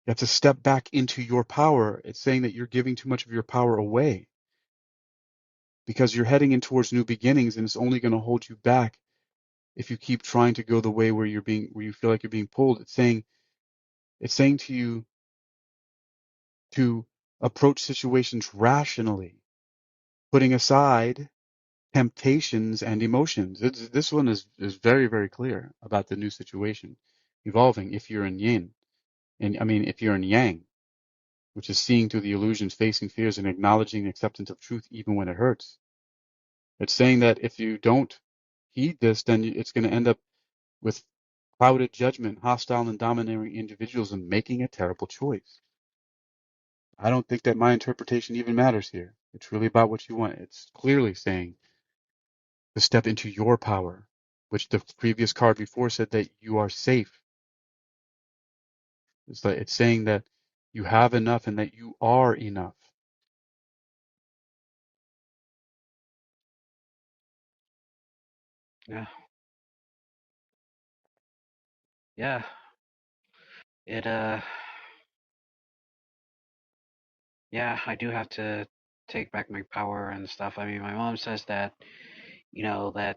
You have to step back into your power. It's saying that you're giving too much of your power away because you're heading in towards new beginnings, and it's only going to hold you back if you keep trying to go the way where where you feel like you're being pulled. It's saying to you to approach situations rationally, putting aside temptations and emotions. This one is very, very clear about the new situation evolving if you're in yin. And I mean, if you're in yang, which is seeing through the illusions, facing fears, and acknowledging acceptance of truth even when it hurts. It's saying that if you don't heed this, then it's going to end up with clouded judgment, hostile and domineering individuals, and making a terrible choice. I don't think that my interpretation even matters here. It's really about what you want. It's clearly saying to step into your power, which the previous card before said that you are safe. It's like it's saying that you have enough and that you are enough. Yeah, yeah. It yeah. I do have to take back my power and stuff. I mean, my mom says that that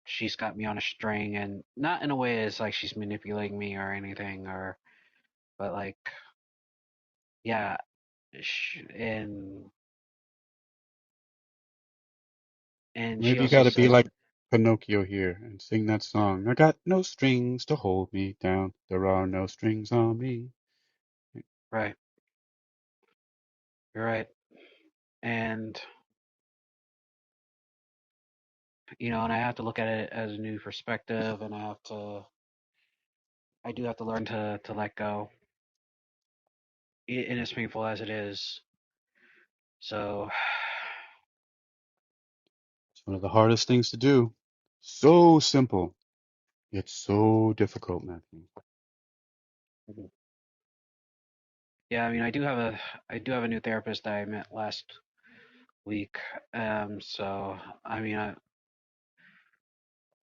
she's got me on a string, and not in a way as like she's manipulating me or anything, or but like yeah, and she Maybe you also got to be says like Pinocchio here and sing that song. I got no strings to hold me down. There are no strings on me. right, you're right, and and I have to look at it as a new perspective, and I do have to learn to let go, and as painful as it is. So, It's one of the hardest things to do. So simple, yet so difficult, Matthew. yeah, I mean, I do have a new therapist that I met last week. So I mean,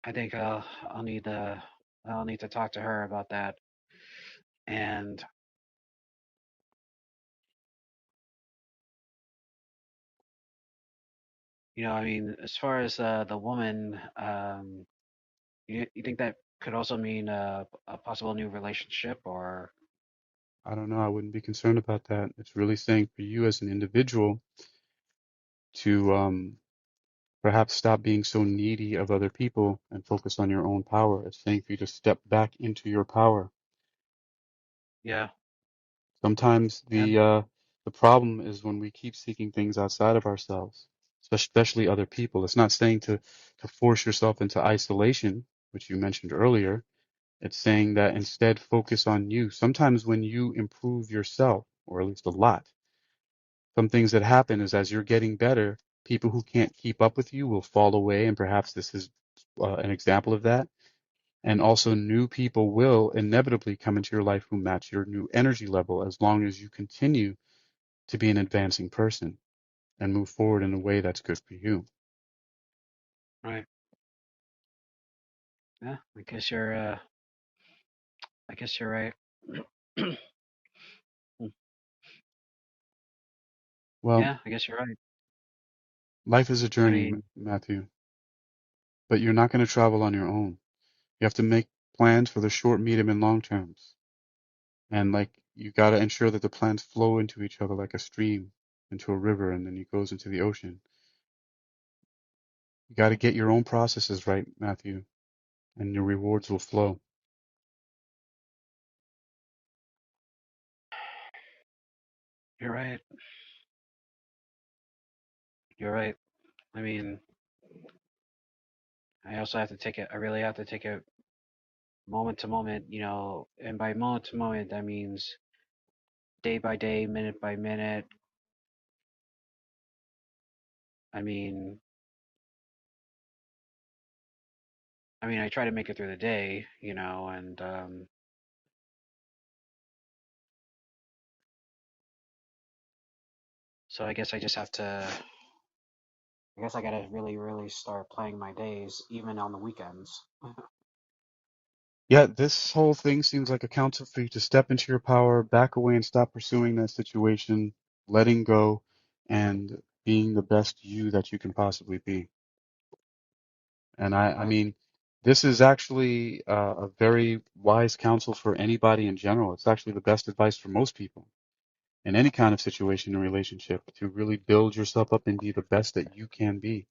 I think I'll need to talk to her about that. And I mean, as far as the woman, you think that could also mean a possible new relationship, or I don't know. I wouldn't be concerned about that. It's really saying for you as an individual to perhaps stop being so needy of other people and focus on your own power. It's saying for you to step back into your power. yeah, Sometimes yeah, the problem is when we keep seeking things outside of ourselves, especially other people. It's not saying to force yourself into isolation, which you mentioned earlier. It's saying that instead focus on you. Sometimes when you improve yourself, or at least a lot, some things that happen is as you're getting better, people who can't keep up with you will fall away, and perhaps this is an example of that. And also, new people will inevitably come into your life who match your new energy level as long as you continue to be an advancing person and move forward in a way that's good for you. right, yeah. I guess you're right. Well, Yeah, I guess you're right. life is a I journey, mean, Matthew, but you're not going to travel on your own. You have to make plans for the short, medium, and long terms. And like you got to ensure that the plans flow into each other like a stream into a river and then it goes into the ocean. You got to get your own processes right, Matthew, and your rewards will flow. you're right. You're right. I mean, I also have to take it. I really have to take it moment to moment. And by moment to moment, that means day by day, minute by minute. I mean, I try to make it through the day, and so I guess I just have to. I guess I gotta really, really start playing my days, even on the weekends. Yeah, this whole thing seems like a counsel for you to step into your power, back away and stop pursuing that situation, letting go, and being the best you that you can possibly be. And I Right, mean, this is actually a very wise counsel for anybody in general. It's actually the best advice for most people in any kind of situation and relationship to really build yourself up and be the best that you can be.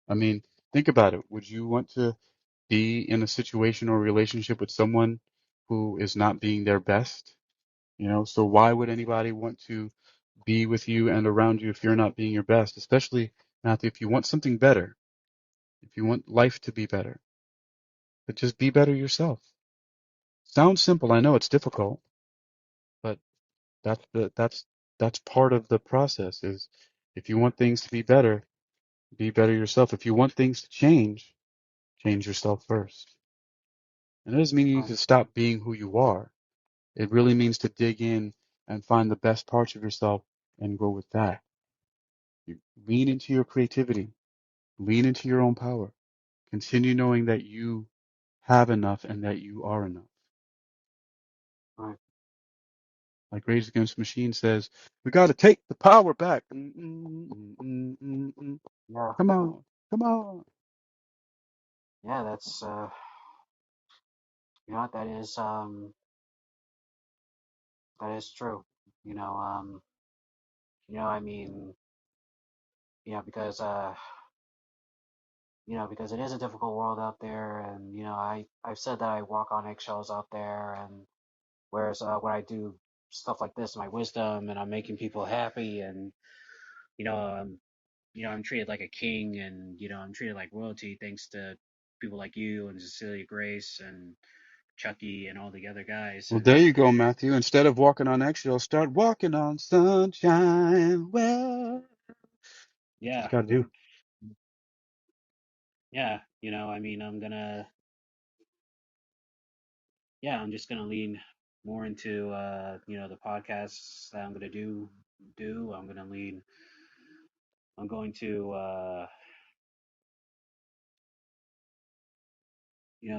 I mean, think about it. Would you want to be in a situation or relationship with someone who is not being their best? So why would anybody want to be with you and around you if you're not being your best? Especially, Matthew, if you want something better, if you want life to be better, but just be better yourself. Sounds simple. I know it's difficult, but that's part of the process is if you want things to be better yourself. If you want things to change yourself first. And it doesn't mean you need right, to stop being who you are. It really means to dig in and find the best parts of yourself and go with that. You lean into your creativity, lean into your own power. Continue knowing that you have enough and that you are enough. right. Like Rage Against the Machine says, we got to take the power back. Mm. Yeah, Come on, come on. yeah. That's what, that is true. You know, um, I mean, because because it is a difficult world out there, and I've said that I walk on eggshells out there, and whereas when I do stuff like this, my wisdom, and I'm making people happy, and you know, um, I'm treated like a king, and I'm treated like royalty thanks to people like you and Cecilia Grace and Chucky and all the other guys. Well, And there you go, Matthew. Instead of walking on eggshells, start walking on sunshine. Well, you just yeah, got to do. yeah, I mean, I'm just gonna lean more into the podcasts that I'm gonna do. I'm going to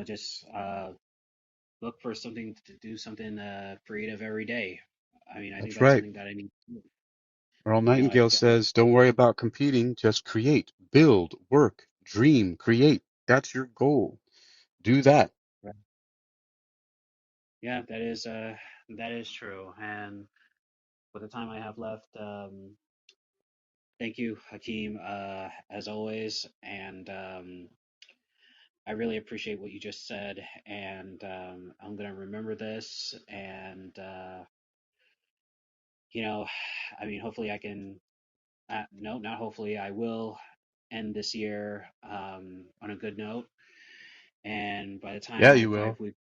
just look for something to do, something creative every day. I mean, I think That's that's right. something that I need to do. Earl You know, I, Nightingale says, don't worry about competing, just create, build, work, dream, create. That's your goal. Do that. yeah, that is true. And for the time I have left, thank you, Hakeem, as always. And I really appreciate what you just said. And I'm gonna remember this. And you know, I mean, hopefully I can. No, not hopefully. I will end this year on a good note. And by the time Yeah, my you will. 5 week,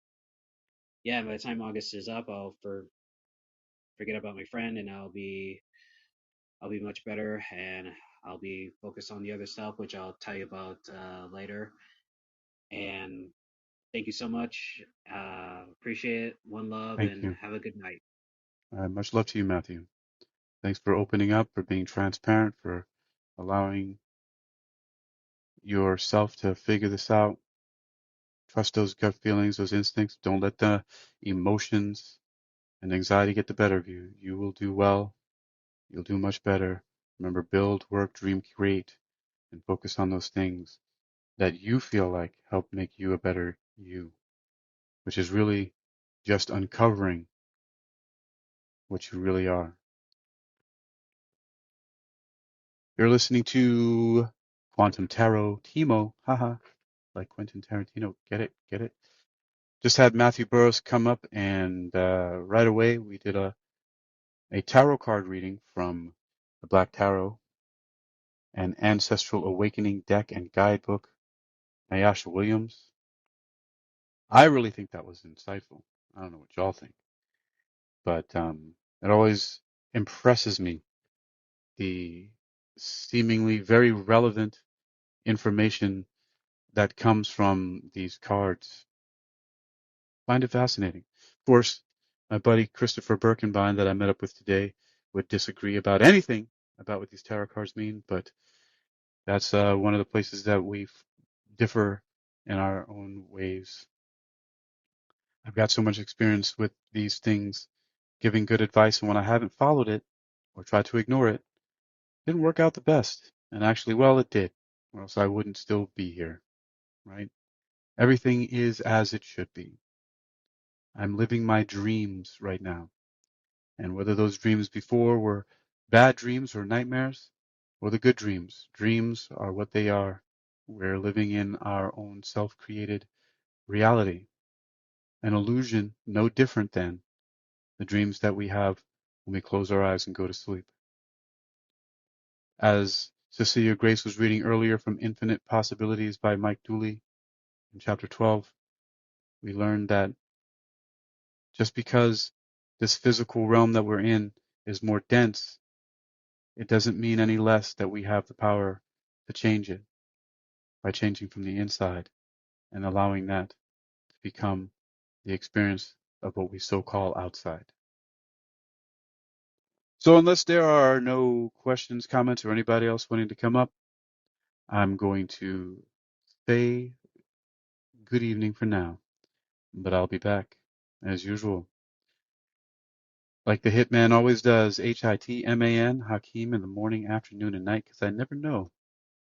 yeah, by the time August is up, I'll forget about my friend, and I'll be much better, and I'll be focused on the other stuff, which I'll tell you about later. And thank you so much. Appreciate it. One love, Thank and you. have a good night. Much love to you, Matthew. Thanks for opening up, for being transparent, for allowing yourself to figure this out. Trust those gut feelings, those instincts. Don't let the emotions and anxiety get the better of you. You will do well. You'll do much better. Remember, build, work, dream, create, and focus on those things that you feel like help make you a better you, which is really just uncovering what you really are. You're listening to Quantum Tarot, Timo, haha, like Quentin Tarantino. Get it? Get it? Just had Matthew Burrows come up, and right away we did a tarot card reading from the Black Tarot, an Ancestral Awakening deck and guidebook, Nyasha Williams. I really think that was insightful. I don't know what y'all think, but it always impresses me, the seemingly very relevant information that comes from these cards. Find it fascinating. Of course, my buddy Christopher Birkenbein that I met up with today would disagree about anything about what these tarot cards mean, but that's one of the places that we differ in our own ways. I've got so much experience with these things, giving good advice, and when I haven't followed it or tried to ignore it, it didn't work out the best. And actually, well, it did, or else I wouldn't still be here, right? Everything is as it should be. I'm living my dreams right now. And whether those dreams before were bad dreams or nightmares, or the good dreams, dreams are what they are. We're living in our own self-created reality, an illusion no different than the dreams that we have when we close our eyes and go to sleep. As Cecilia Grace was reading earlier from Infinite Possibilities by Mike Dooley in chapter 12, we learned that just because this physical realm that we're in is more dense, it doesn't mean any less that we have the power to change it by changing from the inside and allowing that to become the experience of what we so call outside. So unless there are no questions, comments, or anybody else wanting to come up, I'm going to say good evening for now, but I'll be back as usual. Like the hitman always does, Hitman, Hakeem, in the morning, afternoon, and night, because I never know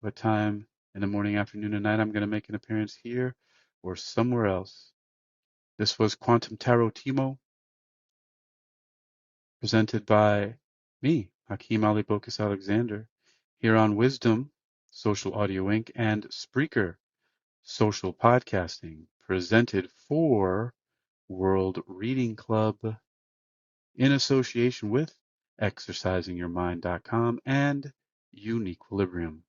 what time in the morning, afternoon, and night I'm going to make an appearance here or somewhere else. This was Quantum Tarot Timo, presented by me, Hakeem Ali Bokus Alexander, here on Wisdom, Social Audio Inc., and Spreaker, Social Podcasting, presented for World Reading Club in association with ExercisingYourMind.com and Uniquilibrium.